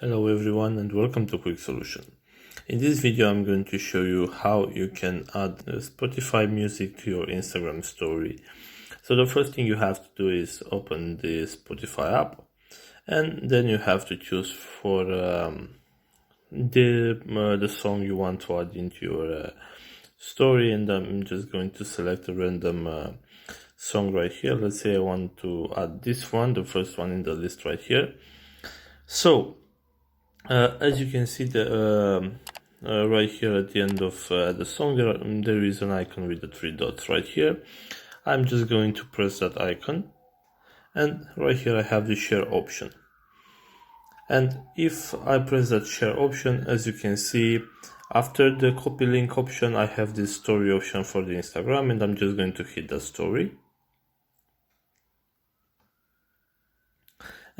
Hello everyone and welcome to Quick Solution. In this video I'm going to show you how you can add Spotify music to your Instagram story. So the first thing you have to do is open the Spotify app, and then you have to choose for the song you want to add into your story, and I'm just going to select a random song right here. Let's say I want to add this one, the first one in the list right here. So as you can see, right here at the end of the song, there is an icon with the three dots right here. I'm just going to press that icon, and right here I have the share option. And if I press that share option, as you can see, after the copy link option, I have this story option for the Instagram, and I'm just going to hit that story.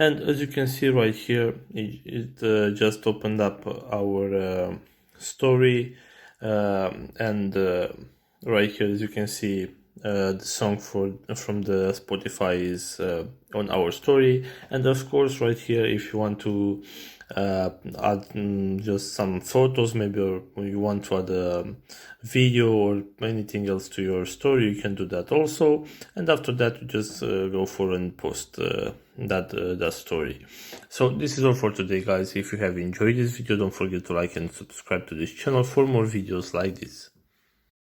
And as you can see right here, it just opened up our story, and right here, as you can see, the song from the Spotify is on our story. And of course, right here, if you want to add just some photos, maybe, or you want to add a video or anything else to your story, you can do that also. And after that, you just go for and post that story. So this is all for today, guys. If you have enjoyed this video, don't forget to like and subscribe to this channel for more videos like this.